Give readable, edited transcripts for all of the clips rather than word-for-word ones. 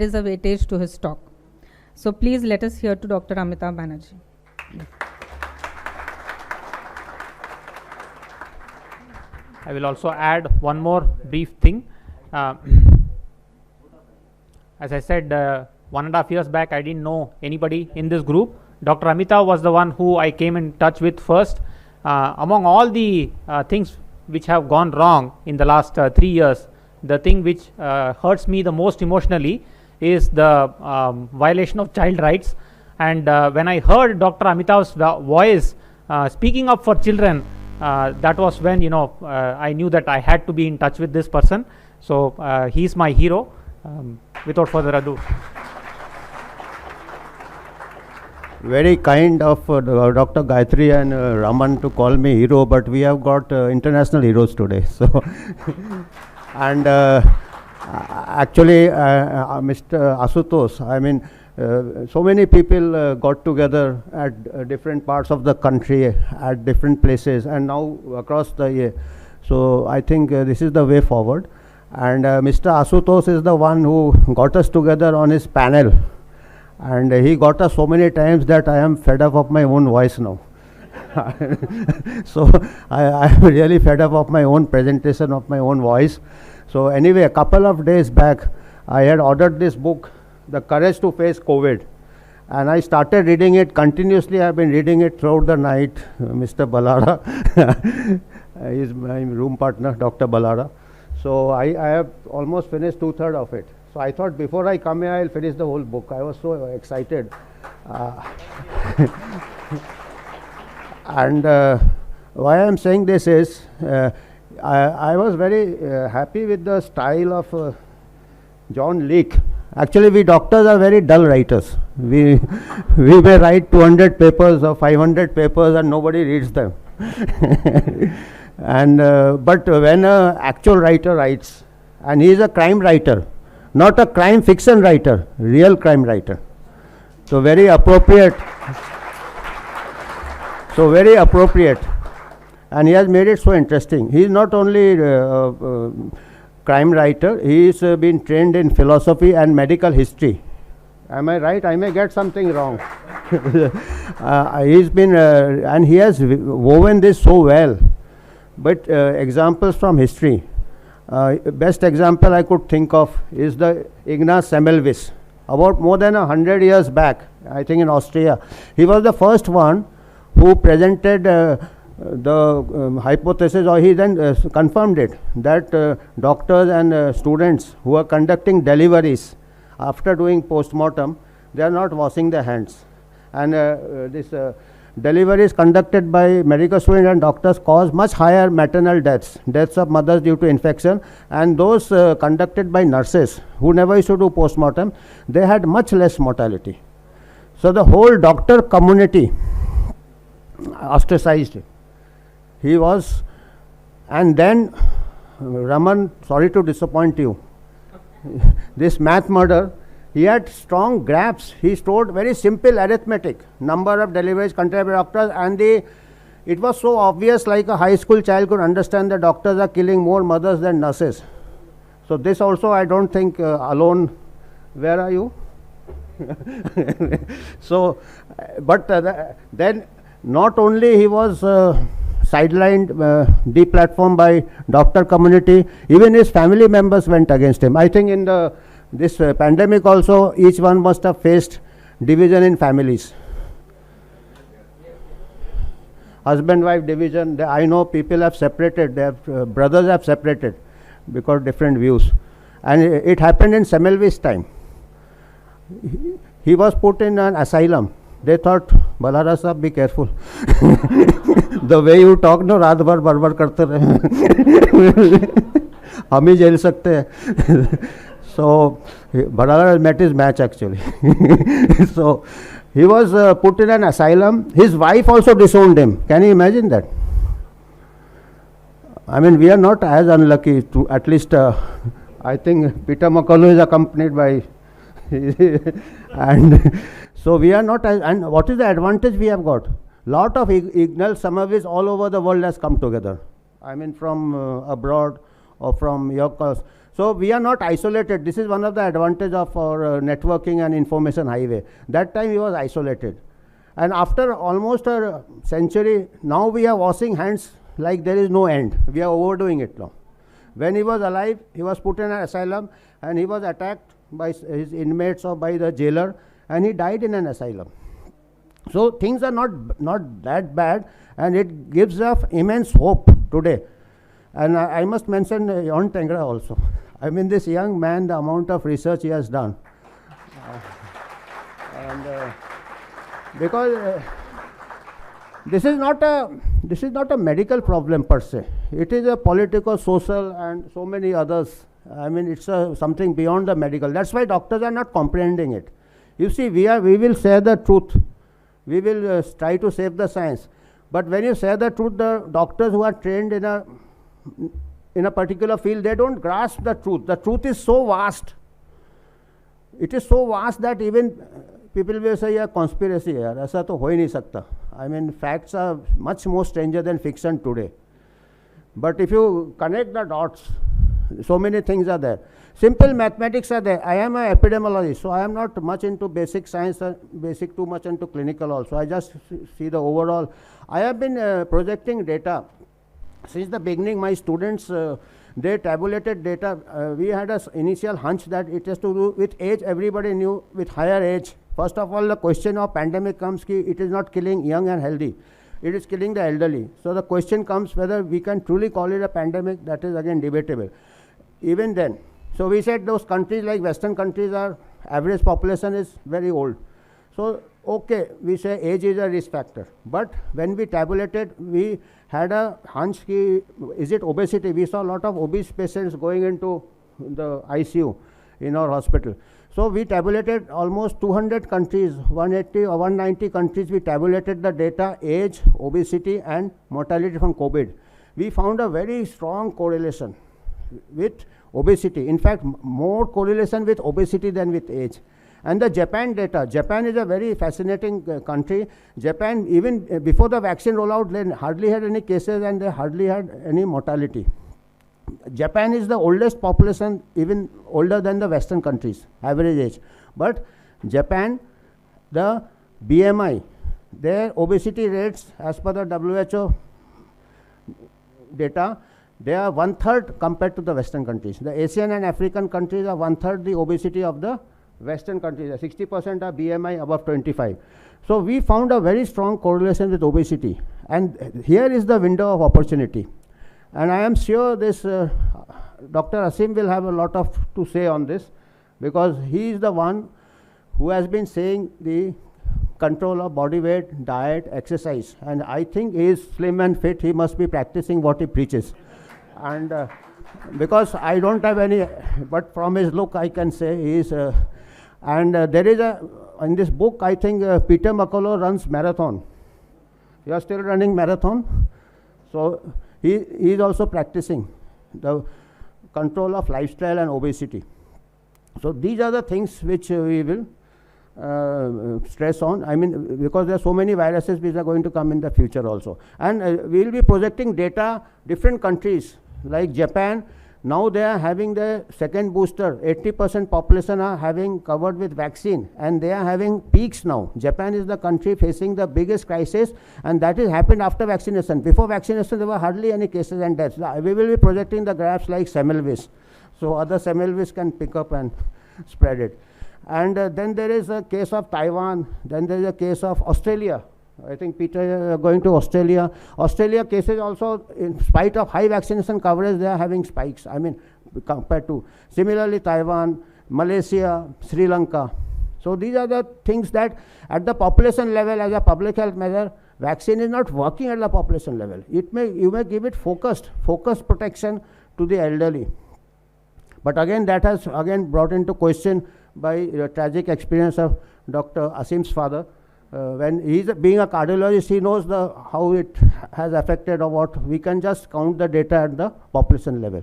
is a weightage to his talk. So please let us hear to Dr. Amitabh Banerjee. I will also add one more brief thing. As I said, 1.5 years back, I didn't know anybody in this group. Dr. Amitabh was the one who I came in touch with first. Among all the things which have gone wrong in the last 3 years, the thing which hurts me the most emotionally is the violation of child rights. And when I heard Dr. Amitabh's voice speaking up for children, that was when I knew that I had to be in touch with this person. So he's my hero. Without further ado. Very kind of Dr. Gayatri and Raman to call me hero, but we have got international heroes today. So, and actually, Mr. Asutosh, I mean, so many people got together at different parts of the country, at different places, and now across the year. So I think this is the way forward. And Mr. Asutosh is the one who got us together on his panel. And he got us so many times that I am fed up of my own voice now. So I am really fed up of my own presentation of my own voice. So anyway, a couple of days back, I had ordered this book, The Courage to Face COVID. And I started reading it continuously. I have been reading it throughout the night. Mr. Ballara is my room partner, Dr. Ballara. So I have almost finished 2/3 of it. So I thought before I come here, I'll finish the whole book. I was so excited. And why I'm saying this is, I was very happy with the style of John Leake. Actually, we doctors are very dull writers. We may write 200 papers or 500 papers and nobody reads them. And but when an actual writer writes, and he is a crime writer, not a crime fiction writer, real crime writer. So very appropriate. So very appropriate. And he has made it so interesting. He is not only crime writer, he has been trained in philosophy and medical history. Am I right? I may get something wrong. He's been, and he has woven this so well. But examples from history. Best example I could think of is the Ignaz Semmelweis. About more than 100 years back, I think in Austria, he was the first one who presented the hypothesis, or he then confirmed it, that doctors and students who are conducting deliveries after doing post-mortem, they are not washing their hands. And this deliveries conducted by medical students and doctors cause much higher maternal deaths of mothers due to infection, and those conducted by nurses who never used to do post-mortem, they had much less mortality. So the whole doctor community ostracized. He was, and then Raman, sorry to disappoint you, this math murder, he had strong graphs. He stored very simple arithmetic, number of deliveries conducted by doctors, and it was so obvious, like a high school child could understand that doctors are killing more mothers than nurses. So this also I don't think alone. Where are you? So, but then not only he was sidelined, deplatformed by doctor community, even his family members went against him. I think in this pandemic also, each one must have faced division in families. Husband-wife division. I know people have separated, brothers have separated because different views. And it happened in Semmelweis' time. He was put in an asylum. They thought, Ballara sahab, be careful. The way you talk, no, raat bhar barbar karte rahe. Hum hi jail sakte hain. So Ballara met his match actually. So he was put in an asylum. His wife also disowned him. Can you imagine that? I mean, we are not as unlucky to, at least I think Peter McCullough is accompanied by and so we are not as, and what is the advantage we have got? Lot of Ignaz Semmelweis all over the world has come together. I mean from abroad or from your cause. So we are not isolated. This is one of the advantage of our networking and information highway. That time he was isolated. And after almost a century, now we are washing hands like there is no end. We are overdoing it now. When he was alive, he was put in an asylum and he was attacked by his inmates or by the jailer, and he died in an asylum. So things are not that bad, and it gives us immense hope today. And I must mention Jon Tengra also. I mean, this young man, the amount of research he has done. Because this is not a medical problem per se. It is a political, social, and so many others. I mean, it's something beyond the medical. That's why doctors are not comprehending it. You see, we will say the truth. We will try to save the science. But when you say the truth, the doctors who are trained in a particular field, they don't grasp the truth. The truth is so vast. It is so vast that even people will say, yeah, conspiracy hai, aisa to ho hi nahi sakta. I mean, facts are much more stranger than fiction today. But if you connect the dots, so many things are there. Simple mathematics are there. I am an epidemiologist, so I am not much into basic science, too much into clinical also. I just see the overall. I have been projecting data. Since the beginning, my students, they tabulated data. We had an initial hunch that it has to do with age. Everybody knew with higher age. First of all, the question of pandemic comes, it is not killing young and healthy. It is killing the elderly. So the question comes whether we can truly call it a pandemic. That is again debatable. Even then, so we said those countries like Western countries, are average population is very old. So okay, we say age is a risk factor. But when we tabulated, we had a hunch, is it obesity? We saw a lot of obese patients going into the ICU in our hospital. So we tabulated almost 200 countries, 180 or 190 countries. We tabulated the data, age, obesity, and mortality from COVID. We found a very strong correlation with obesity. In fact, more correlation with obesity than with age. And the Japan data, Japan is a very fascinating country. Japan, even before the vaccine rollout, they hardly had any cases and they hardly had any mortality. Japan is the oldest population, even older than the Western countries, average age. But Japan, the BMI, their obesity rates as per the WHO data, they are 1/3 compared to the Western countries. The Asian and African countries are 1/3 the obesity of the Western countries. 60% are BMI above 25. So we found a very strong correlation with obesity. And here is the window of opportunity. And I am sure this Dr. Asim will have a lot to say on this, because he is the one who has been saying the control of body weight, diet, exercise. And I think he is slim and fit. He must be practicing what he preaches. And because I don't have any, but from his look I can say he is, there is in this book, I think Peter McCullough runs marathon. You are still running marathon? So he is also practicing the control of lifestyle and obesity. So these are the things which we will stress on. I mean, because there are so many viruses which are going to come in the future also. And we will be projecting data, different countries like Japan. Now they are having the second booster. 80% population are having covered with vaccine, and they are having peaks now. Japan is the country facing the biggest crisis, and that has happened after vaccination. Before vaccination, there were hardly any cases and deaths. We will be projecting the graphs like Semmelweis, so other Semmelweis can pick up and spread it. And then there is a case of Taiwan. Then there is a case of Australia. I think Peter going to Australia. Australia cases also, in spite of high vaccination coverage, they are having spikes. I mean, compared to similarly Taiwan, Malaysia, Sri Lanka. So these are the things that at the population level, as a public health measure, vaccine is not working at the population level. You may give it focused protection to the elderly. But again, that has again brought into question by the tragic experience of Dr. Asim's father. When he is being a cardiologist, he knows how it has affected or what. We can just count the data at the population level.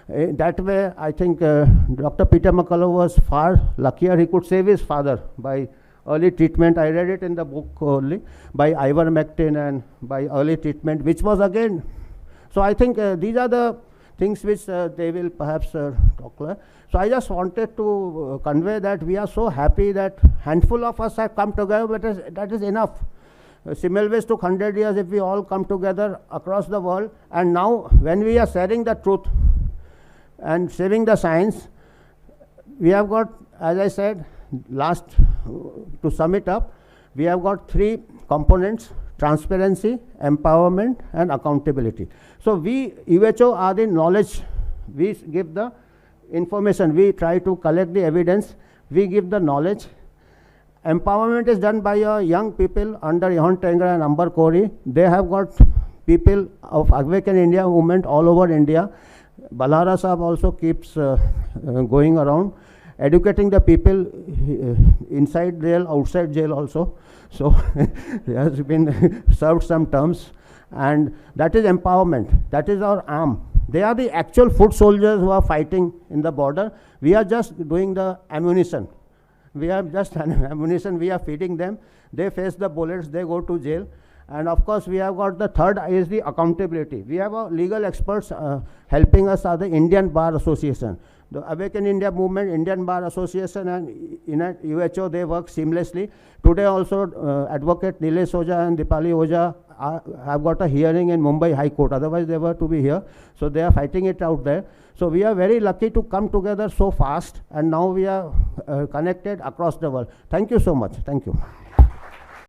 That way, I think Dr. Peter McCullough was far luckier. He could save his father by early treatment. I read it in the book only, by ivermectin and by early treatment, which was again. So I think these are the things which they will perhaps talk. So I just wanted to convey that we are so happy that handful of us have come together, but that is enough. Semmelweis took 100 years if we all come together across the world, and now when we are sharing the truth and saving the science, we have got, as I said, to sum it up, we have got 3 components: transparency, empowerment, and accountability. So we, UHO, are the knowledge. We give the information. We try to collect the evidence. We give the knowledge. Empowerment is done by young people under Johan Tenger and Amber Kori. They have got people of Awaken India movement all over India. Balara Sahab also keeps going around, educating the people inside jail, outside jail also. So he has been served some terms, and that is empowerment. That is our arm. They are the actual foot soldiers who are fighting in the border. We are just doing the ammunition. We are just ammunition, we are feeding them. They face the bullets, they go to jail. And of course, we have got the third is the accountability. We have legal experts helping us are the Indian Bar Association. The Awaken India movement, Indian Bar Association, and in UHO, they work seamlessly. Today also, Advocate Nilesh Oja and Dipali Oja have got a hearing in Mumbai High Court. Otherwise, they were to be here. So they are fighting it out there. So we are very lucky to come together so fast, and now we are connected across the world. Thank you so much. Thank you.